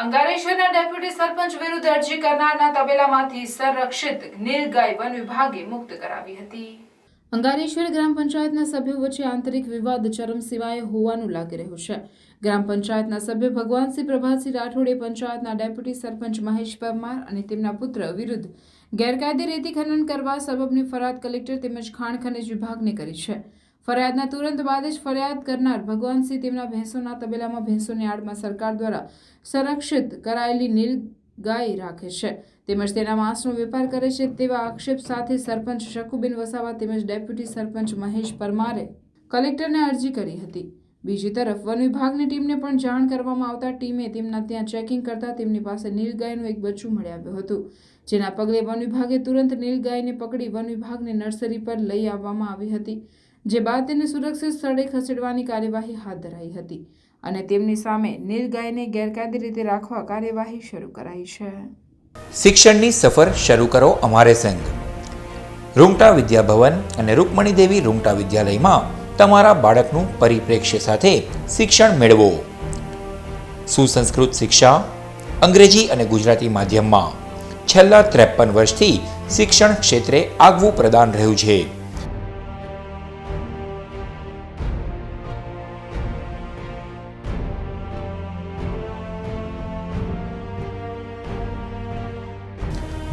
અંગારેશ્વરના deputy સરપંચ વિરુદ્ધ અરજી કરનારના તબેલામાંથી સંરક્ષિત નીલગાય વન વિભાગે મુક્ત કરાવી હતી। અંગારેશ્વર ગ્રામ પંચાયતના સભ્યો વચ્ચે આંતરિક વિવાદ ચરમસીમાએ હોવાનું લાગી રહ્યું છે। ગ્રામ પંચાયતના સભ્ય ભગવાનસિંહ પ્રભાતસિંહ રાઠોડે પંચાયતના ડેપ્યુટી સરપંચ મહેશ પરમાર અને તેમના પુત્ર વિરુદ્ધ ગેરકાયદે રેતી ખનન કરવા સબબની ફરિયાદ કલેક્ટર તેમજ ખાણ ખનિજ વિભાગને કરી છે। ફરિયાદના તુરંત બાદ જ ફરિયાદ કરનાર ભગવાનસિંહ તેમના ભેંસોના તબેલામાં ભેંસોની આડમાં સરકાર દ્વારા સંરક્ષિત કરાયેલી નીલ ગાય રાખે છે તેમજ તેના માંસનો વેપાર કરે છે તેવા આક્ષેપ સાથે સરપંચ શકુબેન વસાવા તેમજ ડેપ્યુટી સરપંચ મહેશ પરમારે કલેક્ટરને અરજી કરી હતી। બીજી તરફ વન વિભાગની ટીમને પણ જાણ કરવામાં આવતા ટીમે તેમના ત્યાં ચેકિંગ કરતા તેમની પાસે નીલગાયનું એક બચ્ચું મળી આવ્યું હતું, જેના પગલે વન વિભાગે તુરંત નીલગાયને પકડી વન વિભાગની નર્સરી પર લઈ આવવામાં આવી હતી, જે બાદ તેને સુરક્ષિત સ્થળે ખસેડવાની કાર્યવાહી હાથ ધરાઈ હતી અને તેમની સામે નીલગાયને ગેરકાયદે રીતે રાખવા કાર્યવાહી શરૂ કરાઈ છે। શિક્ષણની સફર શરૂ કરો અમારે સંગ। રૂંગટા વિદ્યાભવન અને રૂકમણી દેવી રૂંગટા વિદ્યાલયમાં તમારા બાળકનું પરિપ્રેક્ષ્ય સાથે શિક્ષણ મેળવો। સુસંસ્કૃત શિક્ષા અંગ્રેજી અને ગુજરાતી માધ્યમમાં છેલ્લા 53 વર્ષથી શિક્ષણ ક્ષેત્રે આગવું પ્રદાન રહ્યું છે।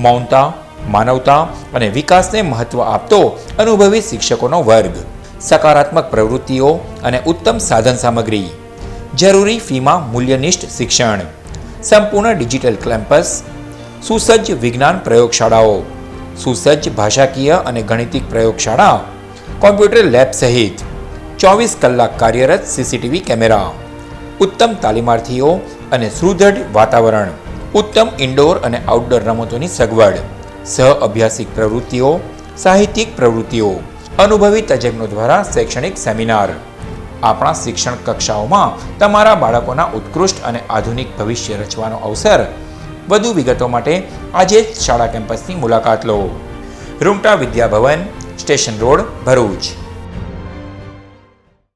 મૌનતા, માનવતા અને વિકાસને મહત્વ આપતો અનુભવી શિક્ષકોનો વર્ગ, સકારાત્મક પ્રવૃત્તિઓ અને ઉત્તમ સાધન સામગ્રી, જરૂરી ફીમાં મૂલ્યનિષ્ઠ શિક્ષણ, સંપૂર્ણ ડિજિટલ કેમ્પસ, સુસજ્જ વિજ્ઞાન પ્રયોગશાળાઓ, સુસજ્જ ભાષાકીય અને ગણિતિક પ્રયોગશાળા, કોમ્પ્યુટર લેબ સહિત 24 કલાક કાર્યરત સીસીટીવી કેમેરા, ઉત્તમ તાલીમાર્થીઓ અને સુદૃઢ વાતાવરણ, ઉત્તમ ઇન્ડોર અને આઉટડોર રમતોની સગવડ, સહ અભ્યાસિક પ્રવૃત્તિઓ, સાહિત્યિક પ્રવૃત્તિઓ, અનુભવી તજજ્ઞો દ્વારા શૈક્ષણિક સેમિનાર। આપણા શિક્ષણ કક્ષાઓમાં તમારા બાળકોના ઉત્કૃષ્ટ અને આધુનિક ભવિષ્ય રચવાનો અવસર। વધુ વિગતો માટે આજે જ શાળા કેમ્પસની મુલાકાત લો। Rungta Vidyabhavan, station road, Bharuch.